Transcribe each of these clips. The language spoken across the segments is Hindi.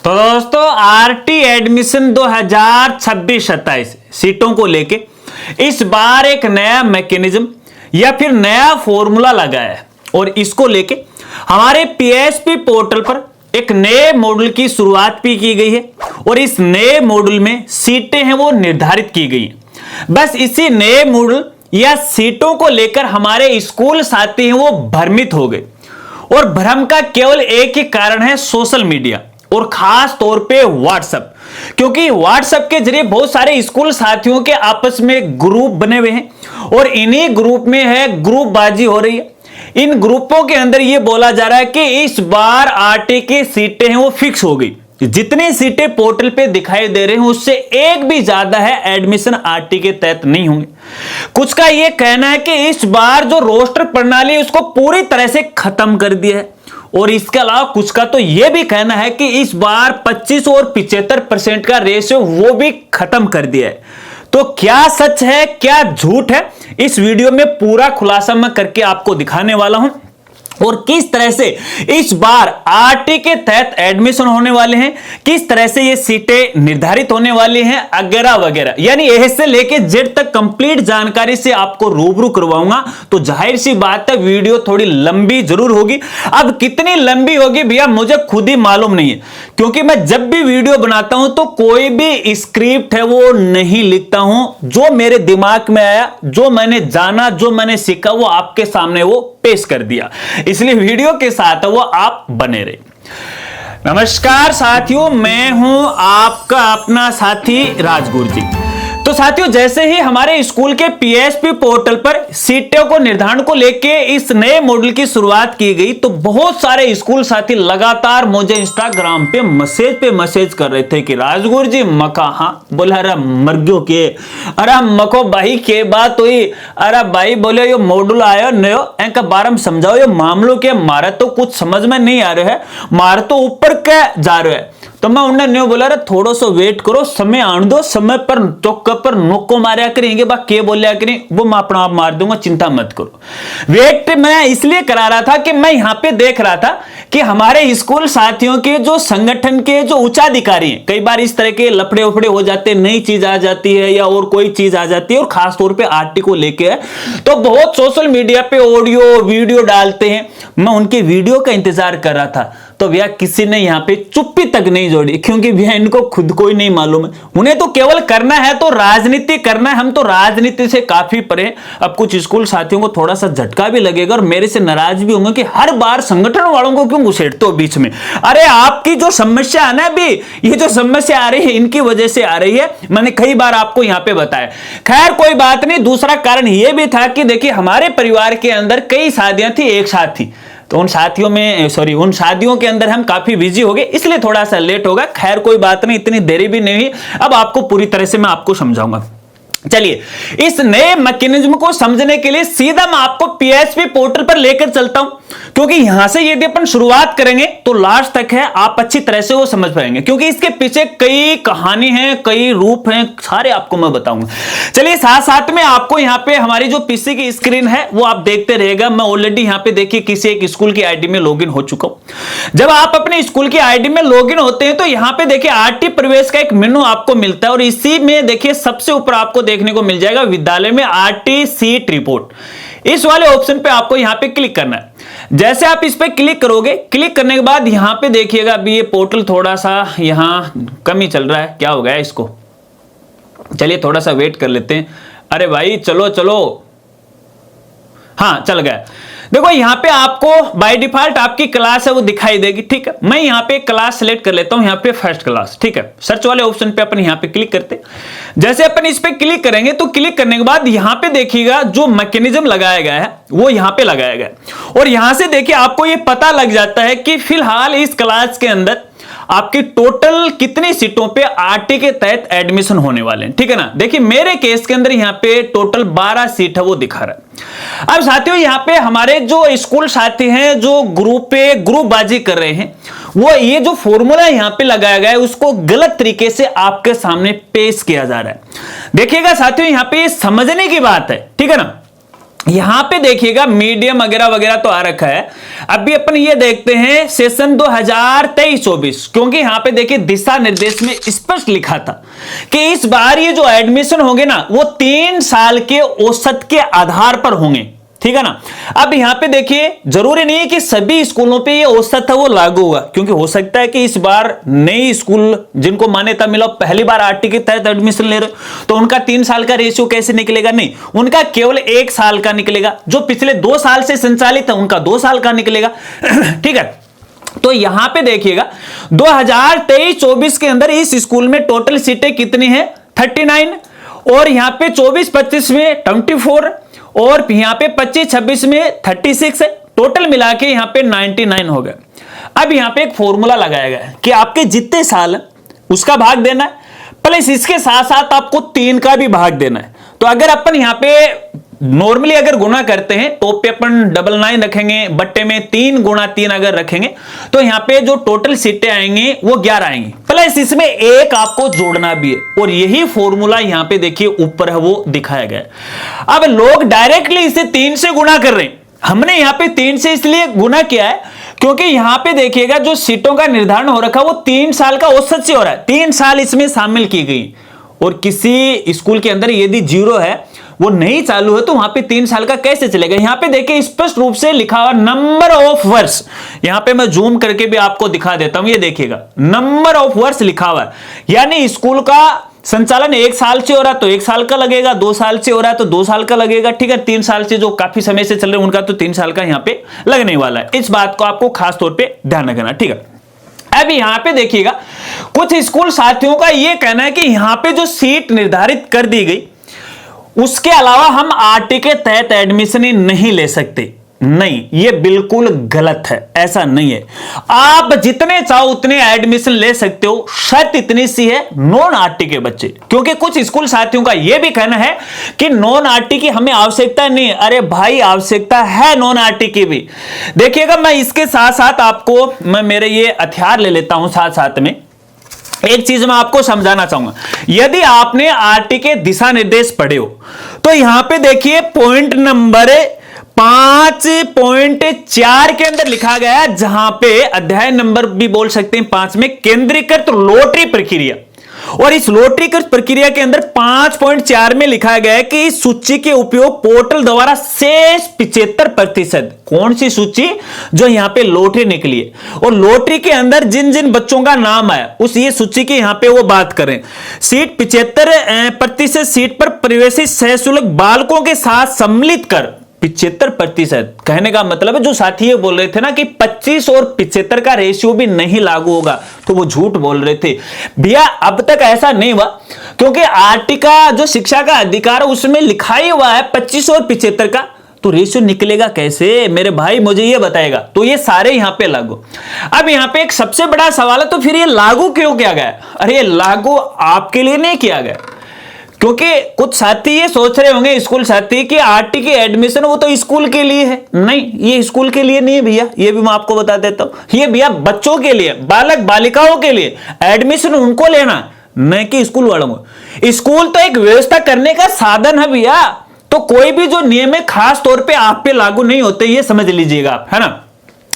तो दोस्तों आरटी एडमिशन 2026-27 सीटों को लेके इस बार एक नया मैकेनिज्म या फिर नया फॉर्मूला लगा है और इसको लेके हमारे पीएसपी पोर्टल पर एक नए मॉडल की शुरुआत भी की गई है और इस नए मॉडल में सीटें हैं वो निर्धारित की गई हैं। बस इसी नए मॉडल या सीटों को लेकर हमारे स्कूल साथी हैं वो भ्रमित हो गए और भ्रम का केवल एक ही कारण है, सोशल मीडिया और खास तौर पे व्हाट्सएप। क्योंकि व्हाट्सएप के जरिए बहुत सारे स्कूल साथियों के आपस में ग्रुप बने हुए हैं और इन्हीं ग्रुप में है ग्रुपबाजी हो रही है। इन ग्रुपों के अंदर यह बोला जा रहा है कि इस बार आरटी की सीटें हैं वो फिक्स हो गई। जितनी सीटें पोर्टल पे दिखाई दे रहे हैं उससे एक भी ज्यादा है एडमिशन आरटी के तहत नहीं होंगे। कुछ का यह कहना है कि इस बार जो रोस्टर प्रणाली है उसको पूरी तरह से खत्म कर दिया है और इसके अलावा कुछ का तो यह भी कहना है कि इस बार 25 और 75% का रेशियो वो भी खत्म कर दिया है। तो क्या सच है क्या झूठ है, इस वीडियो में पूरा खुलासा मैं करके आपको दिखाने वाला हूं और किस तरह से इस बार आरटी के तहत एडमिशन होने वाले हैं, किस तरह से ये सीटें निर्धारित होने वाली हैं वगैरह वगैरह, यानी ए से लेके जेड तक कंप्लीट जानकारी से आपको रूबरू करवाऊंगा। तो जाहिर सी बात है वीडियो थोड़ी लंबी जरूर होगी। अब कितनी लंबी होगी भैया मुझे खुद ही मालूम नहीं है, क्योंकि मैं जब भी वीडियो बनाता हूं तो कोई भी स्क्रिप्ट है वो नहीं लिखता हूं। जो मेरे दिमाग में आया, जो मैंने जाना, जो मैंने सीखा वो आपके सामने वो पेश कर दिया, इसलिए वीडियो के साथ वो आप बने रहे। नमस्कार साथियों, मैं हूं आपका अपना साथी राजगुरु जी। तो साथियों जैसे ही हमारे स्कूल के पीएसपी पोर्टल पर सीटों को निर्धारण को लेके इस नए मॉडल की शुरुआत की गई तो बहुत सारे स्कूल साथी लगातार मुझे इंस्टाग्राम पे मैसेज कर रहे थे कि राजगुरु जी मका हाँ बोला अरे मर्गियों के अरे मको भाई के बात हुई, अरे भाई बोले यो मॉडल आयो नयो इनका बारे में समझाओ, ये मामलों के मारे तो कुछ समझ में नहीं आ रहा है, मारे तो ऊपर क्या जा रहे है। तो मैं उन्हें नहीं बोला रहा थोड़ा सा वेट करो, समय आने दो, समय पर चौक पर नोको मारा करेंगे बा के बोलिया करें वो मैं अपना आप मार दूंगा, चिंता मत करो। वेट मैं इसलिए करा रहा था कि मैं यहां पे देख रहा था कि हमारे स्कूल साथियों के जो संगठन के जो उच्चाधिकारी हैं कई बार इस तरह के लफड़े उफड़े हो जाते हैं, नई चीज आ जाती है या और कोई चीज आ जाती है और खास तौर पे आरटी को लेके है तो बहुत सोशल मीडिया पे ऑडियो वीडियो डालते हैं। मैं उनके वीडियो का इंतजार कर रहा था तो भैया किसी ने यहाँ पे चुप्पी तक नहीं जोड़ी, क्योंकि भैया इनको खुद को ही नहीं मालूम है, उन्हें तो केवल करना है तो राजनीति करना है। हम तो राजनीति से काफी परे। अब कुछ स्कूल साथियों को थोड़ा सा झटका भी लगेगा और मेरे से नाराज भी होंगे कि हर बार संगठन वालों को क्यों घुसेड़ते हो बीच में। अरे आपकी जो समस्या है ना, भी ये जो समस्या आ रही है इनकी वजह से आ रही है, मैंने कई बार आपको यहाँ पे बताया। खैर कोई बात नहीं। दूसरा कारण यह भी था कि देखिए हमारे परिवार के अंदर कई शादियां थी एक साथ थी, तो उन शादियों के अंदर हम काफी बिजी हो गए, इसलिए थोड़ा सा लेट होगा। खैर कोई बात नहीं, इतनी देरी भी नहीं हुई। अब आपको पूरी तरह से मैं आपको समझाऊंगा। चलिए इस नए मैकेनिज्म को समझने के लिए सीधा मैं आपको पीएसपी पोर्टल पर लेकर चलता हूं, क्योंकि यहां से यदि अपन शुरुआत करेंगे तो लास्ट तक है आप अच्छी तरह से वो समझ पाएंगे, क्योंकि इसके पीछे कई कहानी है, कई रूप हैं, सारे आपको मैं बताऊंगा। चलिए साथ साथ में आपको यहां पे हमारी जो पीसी की स्क्रीन है वो आप देखते रहेगा। मैं ऑलरेडी यहां पे देखिए किसी एक स्कूल की आईडी में लॉगिन हो चुका हूं। जब आप अपने स्कूल की आईडी में लॉगिन होते हैं तो यहां पे देखिए आरटी प्रवेश का एक मेनू आपको मिलता है और इसी में देखिए सबसे ऊपर आपको देखने को मिल जाएगा विद्यालय में आरटी सीट रिपोर्ट। इस वाले ऑप्शन पे आपको यहां पे क्लिक करना है। जैसे आप इस पे क्लिक करोगे, क्लिक करने के बाद यहां पे देखिएगा अभी ये पोर्टल थोड़ा सा यहां कम ही चल रहा है, क्या हो गया इसको, चलिए थोड़ा सा वेट कर लेते हैं। अरे भाई चलो चलो, हाँ चल गया। देखो यहाँ पे आपको बाय डिफॉल्ट आपकी क्लास है वो दिखाई देगी, ठीक है। मैं यहाँ पे क्लास सेलेक्ट कर लेता हूँ, यहाँ पे फर्स्ट क्लास, ठीक है। सर्च वाले ऑप्शन पे अपन यहाँ पे क्लिक करते, जैसे अपन इस पे क्लिक करेंगे तो क्लिक करने के बाद यहाँ पे देखिएगा जो मैकेनिज्म लगाया गया है वो यहाँ पे लगाया गया है और यहाँ से देखिए आपको ये पता लग जाता है कि फिलहाल इस क्लास के अंदर आपकी टोटल कितनी सीटों पे आरटी के तहत एडमिशन होने वाले हैं, ठीक है ना। देखिए मेरे केस के अंदर यहाँ पे टोटल 12 सीट है वो दिखा रहा है। अब साथियों यहाँ पे हमारे जो स्कूल साथी हैं जो ग्रुपबाजी कर रहे हैं वो ये जो फॉर्मूला यहाँ पे लगाया गया है उसको गलत तरीके से आपके सामने पेश किया जा रहा है। देखिएगा साथियों यहाँ पे समझने की बात है, ठीक है ना। यहां पे देखिएगा मीडियम वगैरह वगैरह तो आ रखा है। अभी अपन ये देखते हैं सेशन 2023-24, क्योंकि यहां पे देखिए दिशा निर्देश में स्पष्ट लिखा था कि इस बार ये जो एडमिशन होंगे ना वो 3 साल के औसत के आधार पर होंगे, ठीक है ना। अब यहां पे देखिए जरूरी नहीं है कि सभी स्कूलों पे ये औसत है वो लागू होगा, क्योंकि हो सकता है कि इस बार नई स्कूल जिनको मान्यता मिला पहली बार आरटी के तहत एडमिशन ले रहे तो उनका 3 साल का रेशियो कैसे निकलेगा, नहीं उनका केवल 1 साल का निकलेगा। जो पिछले 2 साल से संचालित है उनका 2 साल का निकलेगा ठीक है। तो यहां पे देखिएगा 2023-24 के अंदर इस स्कूल में टोटल सीटें कितनी हैं 39, और यहां पे 24-25 में 24, और यहां पे 25-26 में 36 है, टोटल मिला के यहां पे 99 हो गए। अब यहां पे एक फॉर्मूला लगाया गया है कि आपके जितने साल है उसका भाग देना है, प्लस इसके साथ साथ आपको 3 का भी भाग देना है। तो अगर अपन यहां पे नॉर्मली अगर गुना करते हैं तो पे अपन 99 रखेंगे, बट्टे में 3 गुणा 3 अगर रखेंगे तो यहां पे जो टोटल सीटें आएंगी वो 11 आएंगी, प्लस इसमें 1 आपको जोड़ना भी है, और यही फॉर्मूला यहां पे देखिए ऊपर है वो दिखाया गया है। अब लोग डायरेक्टली इसे 3 से गुणा कर रहे हैं, हमने यहां पे 3 से इसलिए गुना किया है क्योंकि यहां पे देखिएगा जो सीटों का निर्धारण हो रखा है वो 3 साल का औसत से हो रहा है, 3 साल इसमें शामिल की गई। और किसी स्कूल के अंदर यदि 0 है वो नहीं चालू है तो वहां पे 3 साल का कैसे चलेगा। यहां पे देखिए स्पष्ट रूप से लिखा हुआ नंबर ऑफ वर्ष, यहां पे मैं जूम करके भी आपको दिखा देता हूं, ये देखिएगा नंबर ऑफ वर्ष लिखा हुआ है, यानी स्कूल का संचालन 1 साल से हो रहा है तो 1 साल का लगेगा, 2 साल से हो रहा है तो 2 साल का लगेगा, ठीक है। 3 साल से जो काफी समय से चल रहे हैं उनका तो 3 साल का यहां पे लगने वाला है। इस बात को आपको खास तौर पर ध्यान रखना, ठीक है। अब यहां पे देखिएगा कुछ स्कूल साथियों का यह कहना है कि यहां पे जो सीट निर्धारित कर दी गई उसके अलावा हम आरटी के तहत एडमिशन ही नहीं ले सकते। नहीं, यह बिल्कुल गलत है, ऐसा नहीं है। आप जितने चाहो उतने एडमिशन ले सकते हो, शर्त इतनी सी है नॉन आरटी के बच्चे, क्योंकि कुछ स्कूल साथियों का यह भी कहना है कि नॉन आरटी की हमें आवश्यकता नहीं। अरे भाई आवश्यकता है नॉन आरटी की भी। देखिएगा मैं इसके साथ साथ आपको मैं मेरे ये हथियार ले लेता हूं, साथ साथ में एक चीज मैं आपको समझाना चाहूंगा। यदि आपने आरटी के दिशा निर्देश पढ़े हो तो यहां पे देखिए पॉइंट नंबर 5.4 के अंदर लिखा गया है, जहां पे अध्याय नंबर भी बोल सकते हैं 5 में केंद्रीकृत लॉटरी प्रक्रिया, और इस लॉटरीकृत प्रक्रिया के अंदर 5.4 में लिखा गया है कि इस सूची के उपयोग पोर्टल द्वारा शेष 75%, कौन सी सूची, जो यहां पे लॉटरी निकली है और लॉटरी के अंदर जिन जिन बच्चों का नाम आया उस ये सूची की यहां पे वो बात करें। सीट 75% सीट पर प्रवेशी सशुल्क बालकों के साथ सम्मिलित कर 75%, कहने का मतलब है जो साथी ये बोल रहे थे ना कि 25 और 75 का रेशियो भी नहीं लागू होगा तो वो झूठ बोल रहे थे भैया। अब तक ऐसा नहीं हुआ क्योंकि आरटी का जो शिक्षा का अधिकार उसमें लिखा ही हुआ है 25 और 75 का, तो रेशियो निकलेगा कैसे मेरे भाई, मुझे ये बताएगा। तो ये सारे यहां पे लागू। अब यहां पे एक सबसे बड़ा सवाल है, तो फिर ये लागू क्यों किया गया? अरे ये लागू आपके लिए नहीं किया गया, क्योंकि कुछ साथी ये सोच रहे होंगे स्कूल साथी कि आरटी की एडमिशन वो तो स्कूल के लिए है। नहीं, ये स्कूल के लिए नहीं है भैया, ये भी मैं आपको बता देता हूं। ये भैया बच्चों के लिए, बालक बालिकाओं के लिए एडमिशन उनको लेना, न कि स्कूल वालों को। स्कूल तो एक व्यवस्था करने का साधन है भैया, तो कोई भी जो नियम है खास तौर पे आप पे लागू नहीं होते, ये समझ लीजिएगा आप, है ना।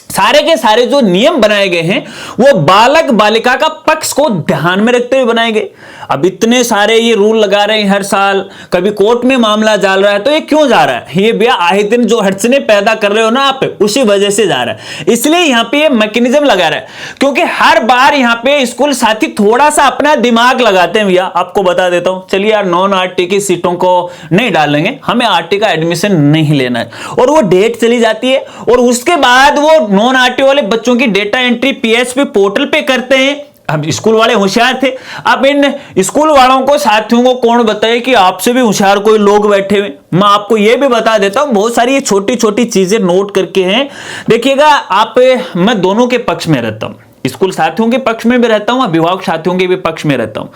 सारे के सारे जो नियम बनाए गए हैं वो बालक बालिका का पक्ष को ध्यान में रखते हुए बनाए गए। अब इतने सारे ये रूल लगा रहे हैं हर साल, कभी कोर्ट में मामला जाल रहा है, तो ये क्यों जा रहा है? ये भैया आए दिन जो अड़चने पैदा कर रहे हो ना आप, उसी वजह से जा रहा है। इसलिए यहाँ पे ये मैकेनिज्म लगा रहा है, क्योंकि हर बार यहाँ पे स्कूल साथी थोड़ा सा अपना दिमाग लगाते हैं। भैया आपको बता देता हूं, चलिए यार नॉन आरटी की सीटों को नहीं डालेंगे, हमें आरटी का एडमिशन नहीं लेना है, और वो डेट चली जाती है और उसके बाद वो नॉन आरटी वाले बच्चों की डेटा एंट्री पीएसपी पोर्टल पे करते हैं। अब स्कूल वाले होशियार थे, अब इन स्कूल वालों को साथियों को कौन बताए कि आपसे भी होशियार कोई लोग बैठे हुए। मैं आपको यह भी बता देता हूं, बहुत सारी ये छोटी छोटी चीजें नोट करके हैं। देखिएगा आप, मैं दोनों के पक्ष में रहता हूं, स्कूल साथियों के पक्ष में भी रहता हूं, अभिभावक साथियों के भी पक्ष में रहता हूं,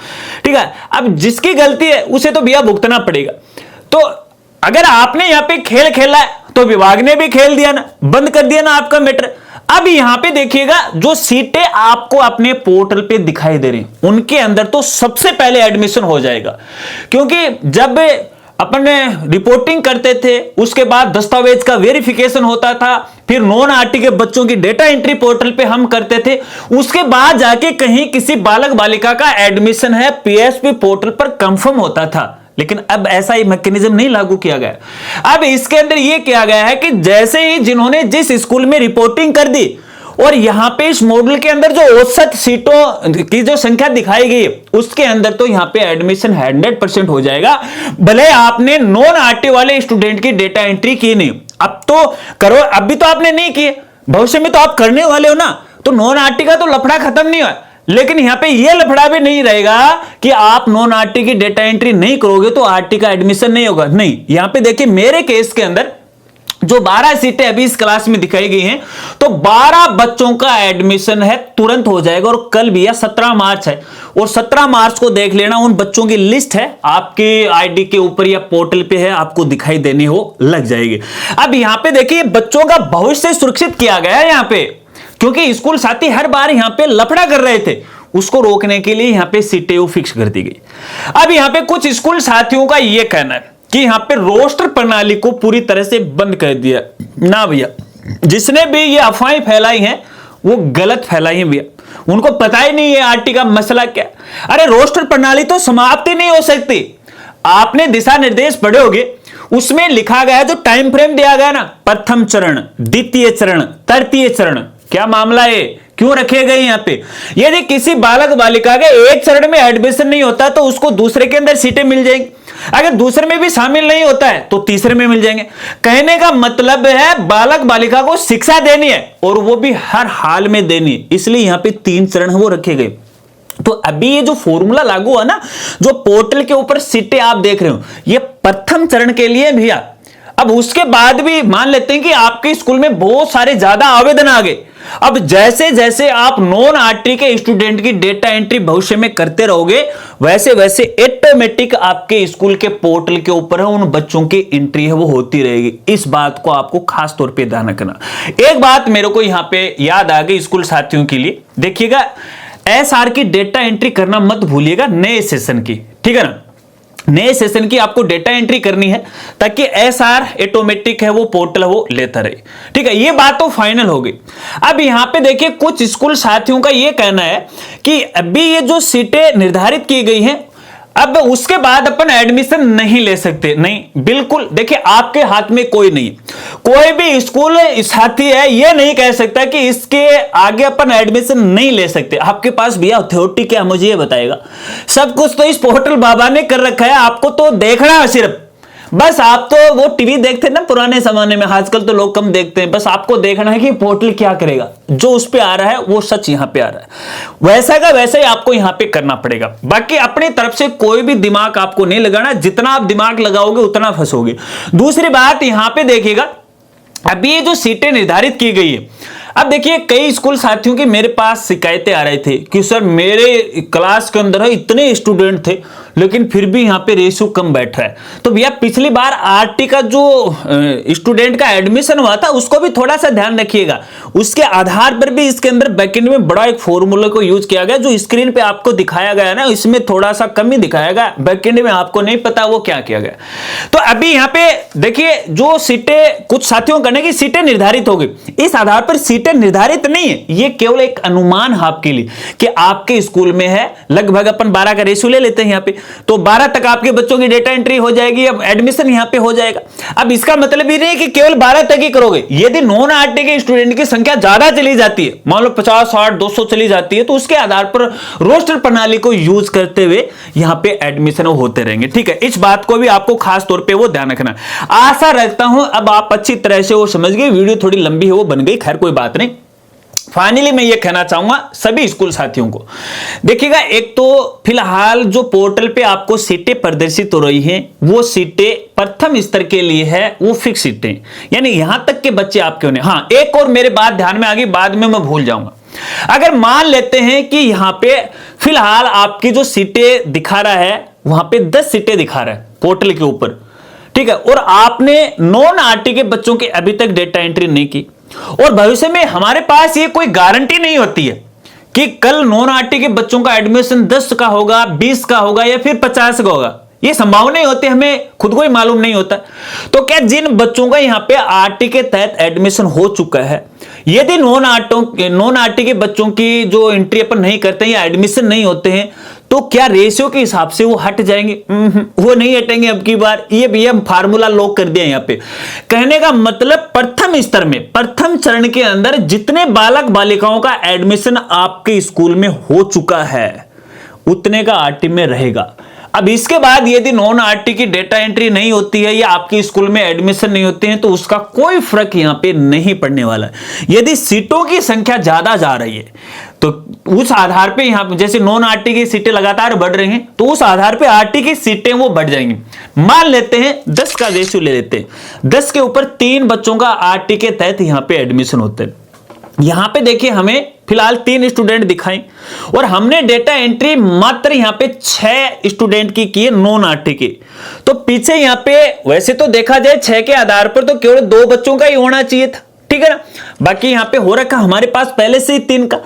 ठीक है। अब जिसकी गलती है उसे तो भैया भुगतना पड़ेगा। तो अगर आपने यहां पे खेल खेला है तो विभाग ने भी खेल दिया ना, बंद कर दिया ना आपका मैटर। अब यहां पे देखिएगा जो सीटें आपको अपने पोर्टल पे दिखाई दे रही उनके अंदर तो सबसे पहले एडमिशन हो जाएगा, क्योंकि जब अपन रिपोर्टिंग करते थे, उसके बाद दस्तावेज का वेरिफिकेशन होता था, फिर नॉन आरटी के बच्चों की डेटा एंट्री पोर्टल पे हम करते थे, उसके बाद जाके कहीं किसी बालक बालिका का एडमिशन है पीएसपी पोर्टल पर कंफर्म होता था। लेकिन अब ऐसा ही मैकेनिज्म नहीं लागू किया गया। अब इसके अंदर यह किया गया है कि जैसे ही जिन्होंने जिस स्कूल में रिपोर्टिंग कर दी और यहां पे इस मॉडल के अंदर जो औसत सीटों की जो संख्या दिखाई गई है उसके अंदर तो यहां पे एडमिशन 100% हो जाएगा, भले आपने नॉन आरटी वाले स्टूडेंट की डेटा एंट्री की नहीं। अब तो करो, अभी तो आपने नहीं किए, भविष्य में तो आप करने वाले हो ना, तो नॉन आरटी का तो लफड़ा खत्म नहीं हुआ। लेकिन यहां पे यह लफड़ा भी नहीं रहेगा कि आप नॉन आरटी की डेटा एंट्री नहीं करोगे तो आरटी का एडमिशन नहीं होगा। नहीं, यहां पे देखिए मेरे केस के अंदर जो 12 सीटें अभी इस क्लास में दिखाई गई हैं, तो 12 बच्चों का एडमिशन है तुरंत हो जाएगा। और कल भी 17 मार्च है, और 17 मार्च को देख लेना, उन बच्चों की लिस्ट है आपके आईडी के ऊपर या पोर्टल पे है, आपको दिखाई देनी हो लग जाएगी। अब यहां पे देखिए बच्चों का भविष्य सुरक्षित किया गया है यहां पे, क्योंकि स्कूल साथी हर बार यहां पे लफड़ा कर रहे थे, उसको रोकने के लिए यहां पे सीटें फिक्स कर दी गई। अब यहां पे कुछ स्कूल साथियों का यह कहना है कि यहां पे रोस्टर प्रणाली को पूरी तरह से बंद कर दिया। ना भैया, जिसने भी ये अफवाहें फैलाई हैं वो गलत फैलाई हैं भैया, उनको पता ही नहीं है आरटी का मसला क्या। अरे रोस्टर प्रणाली तो समाप्त ही नहीं हो सकती। आपने दिशा निर्देश पढ़े होंगे, उसमें लिखा गया जो टाइम फ्रेम दिया गया ना, प्रथम चरण, द्वितीय चरण, तृतीय चरण, क्या मामला है, क्यों रखे गए यहां पे। यदि किसी बालक बालिका के एक चरण में एडमिशन नहीं होता तो उसको दूसरे के अंदर सीटें मिल जाएंगी, अगर दूसरे में भी शामिल नहीं होता है तो तीसरे में मिल जाएंगे। कहने का मतलब है बालक बालिका को शिक्षा देनी है और वो भी हर हाल में देनी है, इसलिए यहां पे 3 चरण वो रखे गए। तो अभी ये जो फॉर्मूला लागू हुआ ना, जो पोर्टल के ऊपर सीटें आप देख रहे हो, ये प्रथम चरण के लिए भैया। अब उसके बाद भी मान लेते हैं कि आपके स्कूल में बहुत सारे ज्यादा आवेदन आ गए, अब जैसे जैसे आप नॉन आरटी के स्टूडेंट की डेटा एंट्री भविष्य में करते रहोगे, वैसे वैसे ऑटोमेटिक आपके स्कूल के पोर्टल के ऊपर है उन बच्चों की एंट्री है वो होती रहेगी। इस बात को आपको खास तौर पे ध्यान रखना। एक बात मेरे को यहां पे याद आ गई स्कूल साथियों के लिए, देखिएगा एसआर की डेटा एंट्री करना मत भूलिएगा नए सेशन की, ठीक है ना। नए सेशन की आपको डेटा एंट्री करनी है ताकि एसआर ऑटोमेटिक है वो पोर्टल वो लेता रहे, ठीक है। ये बात तो फाइनल हो गई। अब यहां पे देखिए कुछ स्कूल साथियों का ये कहना है कि अभी ये जो सीटें निर्धारित की गई हैं, अब उसके बाद अपन एडमिशन नहीं ले सकते। नहीं, बिल्कुल देखिए आपके हाथ में कोई नहीं, कोई भी स्कूल साथी है ये नहीं कह सकता कि इसके आगे अपन एडमिशन नहीं ले सकते। आपके पास भैया अथॉरिटी क्या, मुझे ये बताएगा। सब कुछ तो इस पोर्टल बाबा ने कर रखा है, आपको तो देखना है सिर्फ, बस आप तो वो टीवी देखते ना पुराने जमाने में, आजकल तो लोग कम देखते हैं, बस आपको देखना है कि पोर्टल क्या करेगा, जो उस पे आ रहा है वो सच यहां पे आ रहा है, वैसा का वैसा ही आपको यहां पे करना पड़ेगा। बाकी अपनी तरफ से कोई भी दिमाग आपको नहीं लगाना, जितना आप दिमाग लगाओगे उतना फंसोगे। दूसरी बात यहां पे देखिएगा, अभी ये जो सीटें निर्धारित की गई है, अब देखिए कई स्कूल साथियों की मेरे पास शिकायतें आ रही थी कि सर मेरे क्लास के अंदर इतने स्टूडेंट थे लेकिन फिर भी यहाँ पे रेशियो कम बैठ रहा है। तो भैया पिछली बार आरटी का जो स्टूडेंट का एडमिशन हुआ था उसको भी थोड़ा सा ध्यान रखिएगा, उसके आधार पर भी इसके अंदर बैकएंड में बड़ा एक फॉर्मूला को यूज किया गया, जो स्क्रीन पे आपको दिखाया गया ना इसमें थोड़ा सा कम ही दिखाया गया, बैकएंड में आपको नहीं पता वो क्या किया गया। तो अभी यहाँ पे देखिए जो सीटें कुछ साथियों कहने की सीटें निर्धारित हो गई, इस आधार पर सीटें निर्धारित नहीं है, ये केवल एक अनुमान है आपके लिए कि आपके स्कूल में है लगभग अपन 12 का रेशियो ले लेते हैं यहाँ पे, तो 12 तक आपके बच्चों की डेटा एंट्री हो जाएगी, अब एडमिशन यहां पे हो जाएगा। अब इसका मतलब ये नहीं कि केवल 12 तक ही करोगे, यदि नॉन आरटी के स्टूडेंट की संख्या ज्यादा चली जाती है, मान लो 50, 60, 200 चली जाती है, तो उसके आधार पर रोस्टर प्रणाली को यूज करते हुए यहां पे एडमिशन होते रहेंगे, ठीक है। इस बात को भी आपको खास तौर पे वो ध्यान रखना। आशा रखता हूं अब आप अच्छी तरह से वो समझ गए, वीडियो थोड़ी लंबी है वो बन गई, खैर कोई बात नहीं। फाइनली मैं ये कहना चाहूंगा सभी स्कूल साथियों को, देखिएगा एक तो फिलहाल जो पोर्टल पे आपको सीटें प्रदर्शित हो रही हैं वो सीटें प्रथम स्तर के लिए है, वो फिक्स सीटें, यानी यहां तक के बच्चे आपके होने। हाँ, एक और मेरे बात ध्यान में आ गई, बाद में मैं भूल जाऊंगा। अगर मान लेते हैं कि यहां पे फिलहाल आपकी जो सीटें दिखा रहा है वहां पे 10 सीटें दिखा रहा है पोर्टल के ऊपर, ठीक है, और आपने नॉन आरटी के बच्चों की अभी तक डेटा एंट्री नहीं की, और भविष्य में हमारे पास ये कोई गारंटी नहीं होती है कि कल नॉन आरटी के बच्चों का एडमिशन 10 का होगा, 20 का होगा या फिर 50 का होगा, ये संभावना ही होती है, हमें खुद को ही मालूम नहीं होता। तो क्या जिन बच्चों का यहाँ पे आरटी के तहत एडमिशन हो चुका है, यदि नॉन आरटी के बच्चों की जो एंट्री अपन नहीं करते हैं या एडमिशन नहीं होते हैं, तो क्या रेशियो के हिसाब से वो हट जाएंगे? वो नहीं हटेंगे अब की बार। ये भी हम फार्मूला लॉक कर दिया यहाँ पे। कहने का मतलब प्रथम स्तर में, प्रथम चरण के अंदर जितने बालक बालिकाओं का एडमिशन आपके स्कूल में हो चुका है, उतने का आरटी में रहेगा। अब इसके बाद यदि नॉन आरटी की डेटा एंट्री नहीं होती है या आपके स्कूल में एडमिशन नहीं होते हैं, तो उसका कोई फर्क यहां पे नहीं पड़ने वाला है। यदि सीटों की संख्या ज्यादा जा रही है, तो उस आधार पे यहां जैसे नॉन आरटी की सीटें लगातार बढ़ रही हैं, तो उस आधार पे आरटी की सीटें वो बढ़ जाएंगी। मान लेते हैं 10 का रेशियो ले लेते हैं, 10 के ऊपर 3 बच्चों का आरटी के तहत यहां पे एडमिशन होते हैं। यहां पे देखिए हमें फिलहाल 3 स्टूडेंट दिखाएं और हमने डेटा एंट्री मात्र यहां पे 6 स्टूडेंट की है नॉन आरटी की। तो पीछे यहां पे वैसे तो देखा जाए 6 के आधार पर तो केवल 2 बच्चों का ही होना चाहिए था, ठीक है ना। बाकी यहां पे हो रखा हमारे पास पहले से ही 3 का।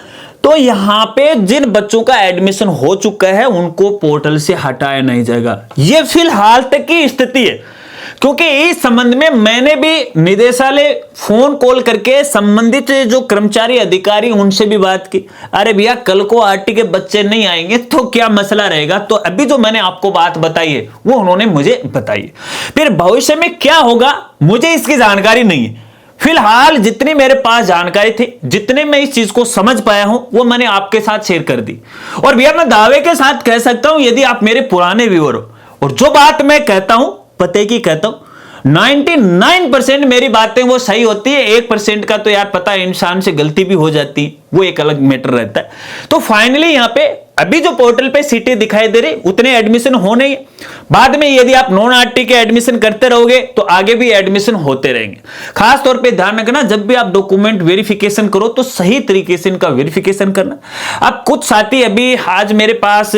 तो यहां पे जिन बच्चों का एडमिशन हो चुका है उनको पोर्टल से हटाया नहीं जाएगा। यह फिलहाल तक की स्थिति है, क्योंकि इस संबंध में मैंने भी निदेशालय फोन कॉल करके संबंधित जो कर्मचारी अधिकारी उनसे भी बात की। अरे भैया कल को आरटी के बच्चे नहीं आएंगे तो क्या मसला रहेगा? तो अभी जो मैंने आपको बात बताई है वो उन्होंने मुझे बताई। फिर भविष्य में क्या होगा मुझे इसकी जानकारी नहीं है। फिलहाल जितनी मेरे पास जानकारी थी, जितने मैं इस चीज को समझ पाया हूं, वो मैंने आपके साथ शेयर कर दी। और भैया मैं दावे के साथ कह सकता हूं, यदि आप मेरे पुराने व्यूअर हो और जो बात मैं कहता हूं पते की कहता हूं, 99% मेरी बातें वो सही होती है। 1% का तो यार पता है इंसान से गलती भी हो जाती है, वो एक अलग मैटर रहता है। तो फाइनली यहां पे अभी जो पोर्टल पे सीटें दिखाई दे रही उतने एडमिशन होने ही। बाद में यदि आप नॉन आरटी के एडमिशन करते रहोगे तो आगे भी एडमिशन होते रहेंगे। खास तौर पे ध्यान रखना, जब भी आप डॉक्यूमेंट वेरिफिकेशन करो तो सही तरीके से इनका वेरिफिकेशन करना। अब कुछ साथी अभी आज मेरे पास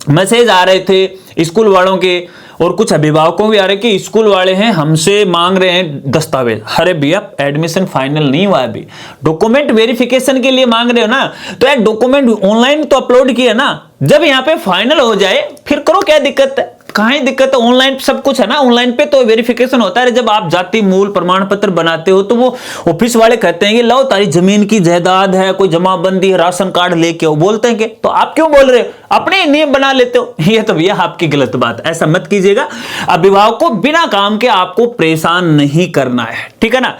मैसेज आ रहे थे स्कूल वालों के और कुछ अभिभावकों भी आ रहे कि स्कूल वाले हैं हमसे मांग रहे हैं दस्तावेज। अरे भैया एडमिशन फाइनल नहीं हुआ, अभी डॉक्यूमेंट वेरिफिकेशन के लिए मांग रहे हो ना, तो यार डॉक्यूमेंट ऑनलाइन तो अपलोड किया ना। जब यहाँ पे फाइनल हो जाए फिर करो, क्या दिक्कत है? कहीं दिक्कत है? ऑनलाइन सब कुछ है ना, ऑनलाइन पे तो वेरिफिकेशन होता है। जब आप जाति मूल प्रमाण पत्र बनाते हो तो वो ऑफिस वाले कहते हैं कि लो तारी जमीन की जायदाद है, कोई जमाबंदी है, राशन कार्ड लेके आओ, बोलते हैं कि तो आप क्यों बोल रहे हो? अपने नियम बना लेते हो। ये तो भैया आपकी गलत बात, ऐसा मत कीजिएगा। अभिभावक को बिना काम के आपको परेशान नहीं करना है, ठीक है ना।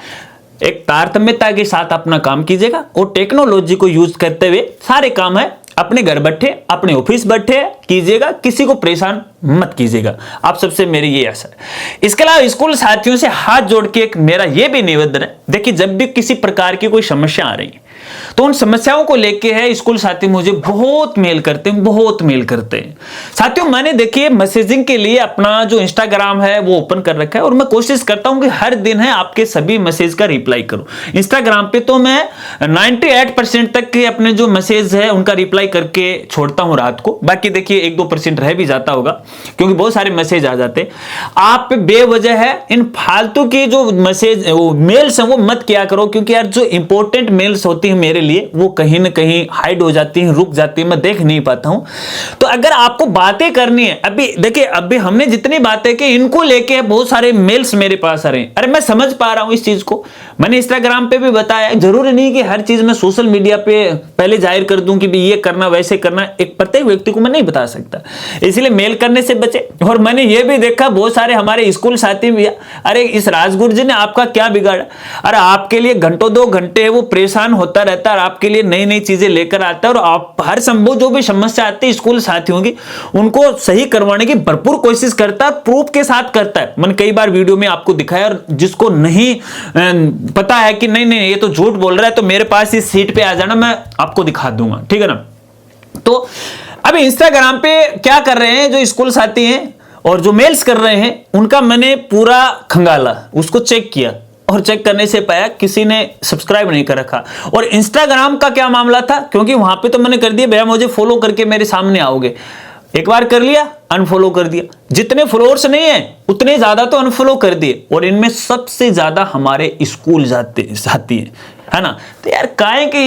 एक तारतम्यता के साथ अपना काम कीजिएगा और टेक्नोलॉजी को यूज करते हुए सारे काम है अपने घर बैठे अपने ऑफिस बैठे कीजिएगा, किसी को परेशान मत कीजिएगा। आप सबसे मेरी ये आशा है। इसके अलावा स्कूल साथियों से हाथ जोड़ के एक मेरा ये भी निवेदन है, देखिए जब भी किसी प्रकार की कोई समस्या आ रही है तो उन समस्याओं को लेके है स्कूल साथी मुझे बहुत मेल करते हैं, साथियों मैंने देखिए मैसेजिंग के लिए अपना जो इंस्टाग्राम है वो ओपन कर रखा है और मैं कोशिश करता हूं कि हर दिन है आपके सभी मैसेज का रिप्लाई करूं। इंस्टाग्राम पे तो मैं 98% तक के अपने जो मैसेज है उनका रिप्लाई करके छोड़ता हूं रात को। बाकी देखिए 1-2% रह भी जाता होगा क्योंकि बहुत सारे मैसेज आ जाते। आप बेवजह है इन फालतू की जो मैसेज मेल्स है वो मत किया करो, क्योंकि यार जो इंपॉर्टेंट मेल्स होती है मेरे लिए वो कहीं ना कहीं हाइड हो जाती है, रुक जाती है, मैं देख नहीं पाता हूं। तो अगर आपको बातें करनी है, अभी देखिए अभी हमने जितनी बातें की इनको लेके बहुत सारे मेल्स मेरे पास आ रहे हैं। अरे मैं समझ पा रहा हूं इस चीज को, मैंने इंस्टाग्राम पे भी बताया, जरूरी नहीं कि हर चीज मैं सोशल मीडिया पे पहले जाहिर कर दूं कि भी ये करना वैसे करना, एक प्रत्येक व्यक्ति को मैं नहीं बता सकता, इसलिए मेल करने से बचे। और मैंने ये भी देखा बहुत सारे हमारे स्कूल साथी भी, अरे इस राजगुरु जी ने आपका क्या बिगाड़ा? अरे आपके लिए घंटों 2 घंटे वो परेशान होता रहता है, आपके लिए नई नई चीजें लेकर आता है और आप हर संभव जो भी समस्या आती है स्कूल साथियों की उनको सही करवाने की भरपूर कोशिश करता है, प्रूफ के साथ करता है। मैंने कई बार वीडियो में आपको दिखाया, और जिसको नहीं पता है कि नहीं ये तो झूठ बोल रहा है तो मेरे पास इस सीट पे आ जाना, मैं आपको दिखा दूंगा, ठीक है ना। तो अभी इंस्टाग्राम पे क्या कर रहे हैं जो स्कूल साथी हैं और जो मेल्स कर रहे हैं उनका मैंने पूरा खंगाला, उसको चेक किया और चेक करने से पाया किसी ने सब्सक्राइब नहीं कर रखा। और इंस्टाग्राम का क्या मामला था, क्योंकि वहां पे तो मैंने कर दिया भैया मुझे फॉलो करके मेरे सामने आओगे, एक बार कर लिया अनफॉलो कर दिया। जितने फॉलोअर्स नहीं है उतने ज्यादा तो अनफॉलो कर दिए, और इनमें सबसे ज्यादा हमारे स्कूल जाती है ना। तो यार काहे कि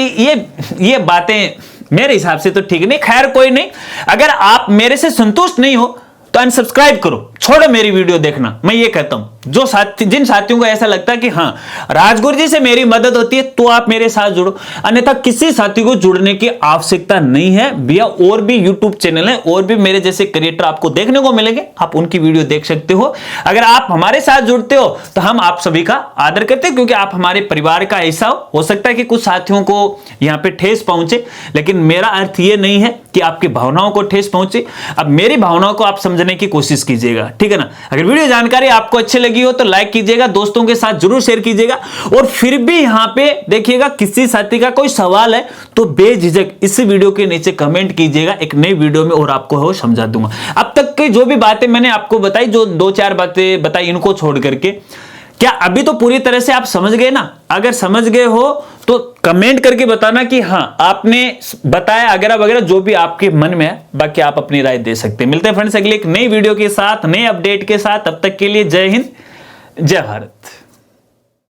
ये बातें मेरे हिसाब से तो ठीक नहीं। खैर कोई नहीं, अगर आप मेरे से संतुष्ट नहीं हो तो अनसब्सक्राइब करो, छोड़ो मेरी वीडियो देखना। मैं ये कहता हूं जो साथी, जिन साथियों को ऐसा लगता है कि हाँ राजगुरु जी से मेरी मदद होती है तो आप मेरे साथ जुड़ो, अन्यथा किसी साथी को जुड़ने की आवश्यकता नहीं है भैया। और भी यूट्यूब चैनल है, और भी मेरे जैसे क्रिएटर आपको देखने को मिलेंगे, आप उनकी वीडियो देख सकते हो। अगर आप हमारे साथ जुड़ते हो तो हम आप सभी का आदर करते हैं, क्योंकि आप हमारे परिवार का हिस्सा हो सकता है कि कुछ साथियों को यहां पे ठेस पहुंचे, लेकिन मेरा अर्थ यह नहीं है कि आपकी भावनाओं को ठेस पहुंचे। अब मेरी भावनाओं को आप समझने की कोशिश कीजिएगा, ठीक है ना। अगर वीडियो जानकारी आपको अच्छी लगी हो तो लाइक कीजिएगा, दोस्तों के साथ जरूर शेयर कीजिएगा। और फिर भी यहां पे देखिएगा किसी साथी का कोई सवाल है तो बेझिझक इस वीडियो के नीचे कमेंट कीजिएगा, एक नई वीडियो में और आपको वो समझा दूंगा। अब तक की जो भी बातें मैंने आपको बताई, जो 2-4 बातें बताई, इनको छोड़ करके क्या अभी तो पूरी तरह से आप समझ गए ना? अगर समझ गए हो तो कमेंट करके बताना कि हाँ आपने बताया वगैरह वगैरह, जो भी आपके मन में है। बाकी आप अपनी राय दे सकते हैं। मिलते हैं फ्रेंड्स अगले एक नई वीडियो के साथ, नए अपडेट के साथ। तब तक के लिए जय हिंद, जय भारत।